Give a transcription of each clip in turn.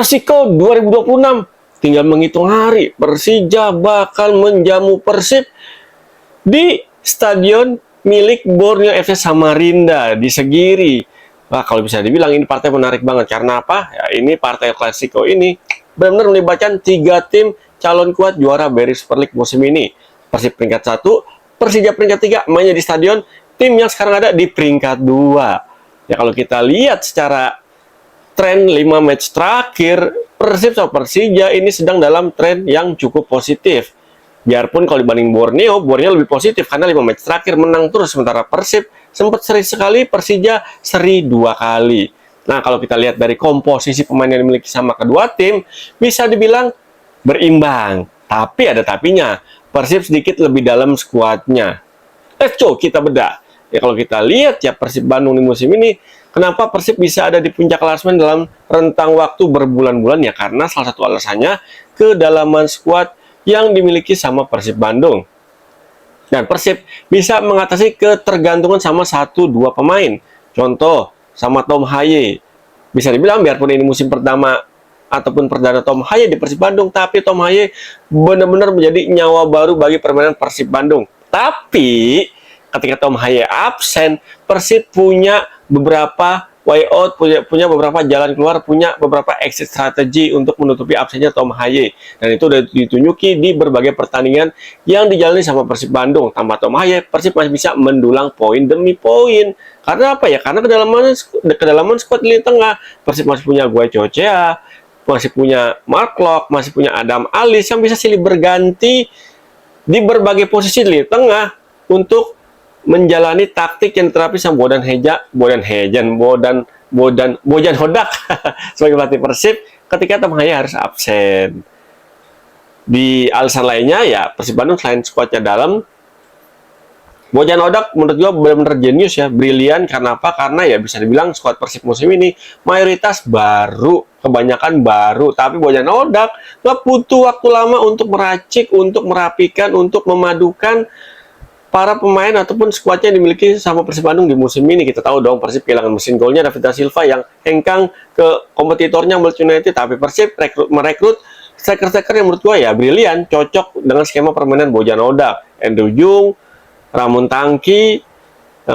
Klasiko 2026, tinggal menghitung hari, Persija bakal menjamu Persib di stadion milik Borneo FC Samarinda di Segiri. Wah, kalau bisa dibilang ini partai menarik banget. Karena apa? Ya, ini partai Klasiko ini benar-benar melibatkan 3 tim calon kuat juara BRI Super League musim ini. Persib peringkat 1, Persija peringkat 3, mainnya di stadion tim yang sekarang ada di peringkat 2. Ya, kalau kita lihat secara tren 5 match terakhir, Persib sama Persija ini sedang dalam tren yang cukup positif. Biarpun kalau dibanding Borneo lebih positif karena 5 match terakhir menang terus, sementara Persib sempat seri sekali, Persija seri 2 kali. Nah, kalau kita lihat dari komposisi pemain yang dimiliki sama kedua tim, bisa dibilang berimbang. Tapi ada tapinya, Persib sedikit lebih dalam skuadnya. Let's go, kita bedah. Ya, kalau kita lihat ya Persib Bandung di musim ini, kenapa Persib bisa ada di puncak klasemen dalam rentang waktu berbulan-bulan? Ya karena salah satu alasannya kedalaman skuad yang dimiliki sama Persib Bandung. Dan Persib bisa mengatasi ketergantungan sama 1-2 pemain. Contoh, sama Tom Haye. Bisa dibilang biarpun ini musim pertama ataupun perdana Tom Haye di Persib Bandung, tapi Tom Haye benar-benar menjadi nyawa baru bagi permainan Persib Bandung. Tapi ketika Tom Haye absen, Persib punya beberapa way out, punya beberapa jalan keluar, punya beberapa exit strategi untuk menutupi absennya Tom Haye. Dan itu sudah ditunjuki di berbagai pertandingan yang dijalani sama Persib Bandung. Tanpa Tom Haye, Persib masih bisa mendulang poin demi poin. Karena apa ya? Karena kedalaman skuad di tengah. Persib masih punya Guy Cocea, masih punya Mark Locke, masih punya Adam Alis yang bisa silih berganti di berbagai posisi di tengah untuk menjalani taktik yang terapi sama Bojan Hodak sebagai pelatih Persib ketika Tom Haye harus absen. Di alasan lainnya ya Persib Bandung selain skuadnya dalam, Bojan Hodak menurut gue benar-benar jenius ya, brilian. Karena apa? Karena ya bisa dibilang skuad Persib musim ini mayoritas baru, kebanyakan baru. Tapi Bojan Hodak nggak butuh waktu lama untuk meracik, untuk merapikan, untuk memadukan para pemain ataupun skuadnya yang dimiliki sama Persib Bandung di musim ini. Kita tahu dong Persib kehilangan mesin golnya David da Silva yang hengkang ke kompetitornya Leeds United, tapi Persib merekrut striker-striker yang menurut gua ya brilian, cocok dengan skema permainan Bojan Hodak, Andrew Jung, Ramon Tangki,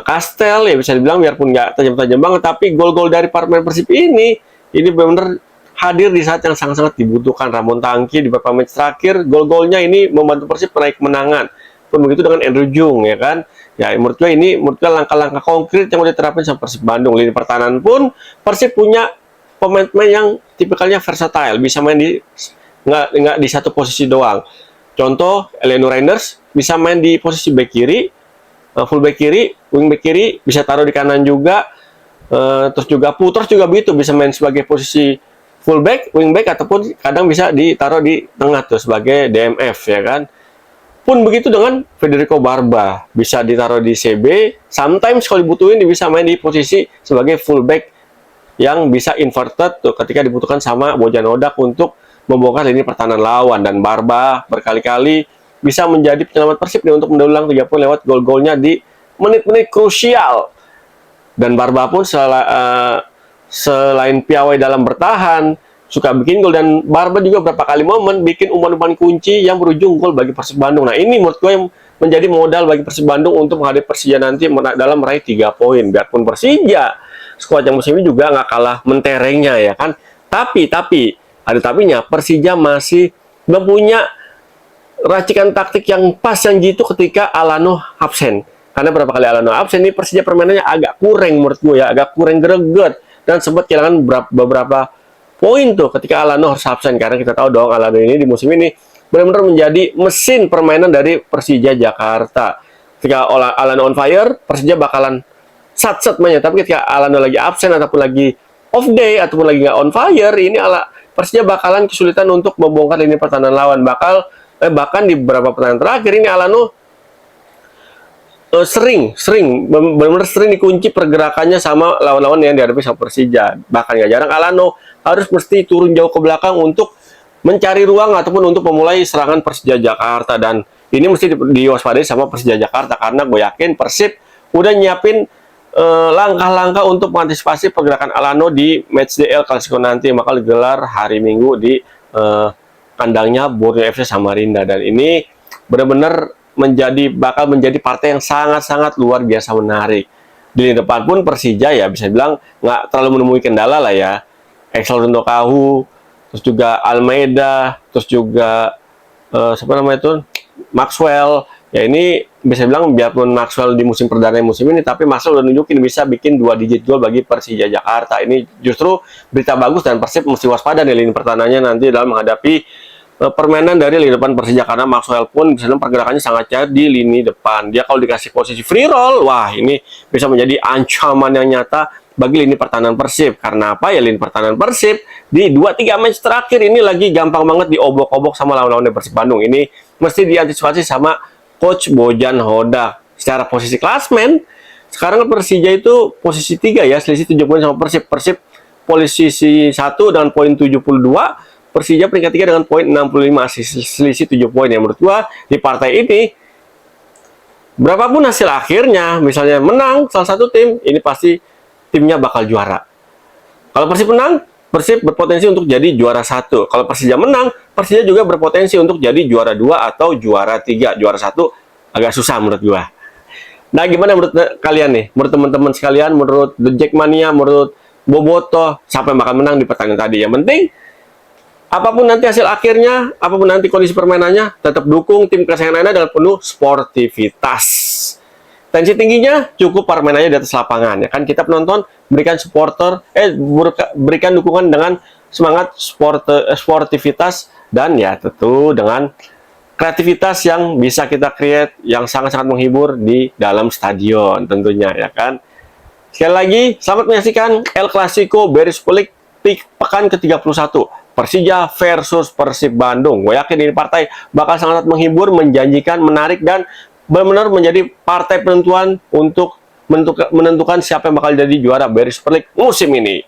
Kastel ya bisa dibilang biarpun nggak tajam-tajam banget, tapi gol-gol dari para pemain Persib ini benar-benar hadir di saat yang sangat-sangat dibutuhkan. Ramon Tangki di beberapa match terakhir, gol-golnya ini membantu Persib meraih kemenangan. Pun begitu dengan Andrew Jung ya kan. Ya menurut gue langkah-langkah konkret yang udah diterapin sama Persib Bandung. Lini pertahanan pun Persib punya pemain-pemain yang tipikalnya versatile, bisa main di nggak di satu posisi doang. Contoh Eleno Reinders bisa main di posisi back kiri, full back kiri, wing back kiri, bisa taruh di kanan juga. Terus juga Putros juga begitu, bisa main sebagai posisi full back, wing back, ataupun kadang bisa ditaruh di tengah tuh sebagai DMF ya kan. Pun begitu dengan Federico Barba, bisa ditaruh di CB, sometimes kalau dibutuhin dia bisa main di posisi sebagai fullback yang bisa inverted tuh ketika dibutuhkan sama Bojan Hodak untuk membongkar lini pertahanan lawan. Dan Barba berkali-kali bisa menjadi penyelamat Persib nih untuk mendulang 3 poin lewat gol-golnya di menit-menit krusial. Dan Barba pun selain piawai dalam bertahan, suka bikin gol, dan Barba juga beberapa kali momen bikin umpan-umpan kunci yang berujung gol bagi Persib Bandung. Nah, ini menurut gue yang menjadi modal bagi Persib Bandung untuk menghadapi Persija nanti dalam meraih 3 poin. Biarpun Persija skuad yang musim ini juga nggak kalah menterengnya ya kan. Tapi ada tapinya, Persija masih belum punya racikan taktik yang pas yang jitu ketika Alano absen. Karena beberapa kali Alano absen ini Persija permainannya agak kurang menurut gue ya, agak kurang greget dan sempat kehilangan beberapa poin tuh ketika Alano harus absen. Karena kita tahu dong Alano ini di musim ini benar-benar menjadi mesin permainan dari Persija Jakarta. Ketika Alano on fire, Persija bakalan sat-sat mainnya. Tapi ketika Alano lagi absen ataupun lagi off day ataupun lagi nggak on fire, ini Persija bakalan kesulitan untuk membongkar lini pertahanan lawan. Bahkan di beberapa pertandingan terakhir ini Alano benar-benar sering dikunci pergerakannya sama lawan-lawan yang dihadapi sama Persija. Bahkan nggak jarang Alano harus mesti turun jauh ke belakang untuk mencari ruang ataupun untuk memulai serangan Persija Jakarta. Dan ini mesti diwaspadai sama Persija Jakarta karena gue yakin Persib udah nyiapin langkah-langkah untuk mengantisipasi pergerakan Alano di match DL Klasiko nanti yang bakal digelar hari Minggu di kandangnya Borneo FC Samarinda. Dan ini benar-benar bakal menjadi partai yang sangat-sangat luar biasa menarik. Di lini depan pun Persija ya bisa bilang nggak terlalu menemui kendala lah ya. Axel Runtokahu, terus juga Almeida, terus juga siapa namanya itu Maxwell. Ya ini bisa bilang biarpun Maxwell di musim perdana musim ini, tapi Maxwell udah nunjukin bisa bikin 2 digit gol bagi Persija Jakarta. Ini justru berita bagus dan Persib mesti waspada di lini pertahanannya nanti dalam menghadapi permainan dari lini depan Persija, karena Maxwell pun bisa pergerakannya sangat cair di lini depan. Dia kalau dikasih posisi free roll, wah ini bisa menjadi ancaman yang nyata bagi lini pertahanan Persib. Karena apa ya, lini pertahanan Persib di 2-3 match terakhir ini lagi gampang banget diobok-obok sama lawan-lawan Persib Bandung. Ini mesti diantisipasi sama Coach Bojan Hodak. Secara posisi klasmen, sekarang Persija itu posisi 3 ya, selisih 7 poin sama Persib. Persib posisi 1 dengan poin 72, Persija peringkat 3 dengan poin 65, selisih 7 poin. Ya menurut gua di partai ini berapapun hasil akhirnya, misalnya menang salah satu tim, ini pasti timnya bakal juara. Kalau Persib menang, Persib berpotensi untuk jadi juara 1. Kalau Persija menang, Persija juga berpotensi untuk jadi juara 2 atau juara 3. Juara 1 agak susah menurut gua. Nah, gimana menurut kalian nih? Menurut teman-teman sekalian, menurut The Jackmania, menurut Boboto, siapa yang bakal menang di pertandingan tadi? Yang penting, apapun nanti hasil akhirnya, apapun nanti kondisi permainannya, tetap dukung tim kesayangan Anda dengan penuh sportivitas. Tensi tingginya cukup permainannya di atas lapangan, ya kan? Kita penonton berikan berikan dukungan dengan semangat sportivitas dan ya tentu dengan kreativitas yang bisa kita create yang sangat-sangat menghibur di dalam stadion tentunya, ya kan? Sekali lagi, selamat menyaksikan El Clasico Berispulik pekan ke-31. Persija versus Persib Bandung. Gue yakin ini partai bakal sangat menghibur, menjanjikan, menarik, dan benar-benar menjadi partai penentuan untuk menentukan siapa yang bakal jadi juara Berispulik musim ini.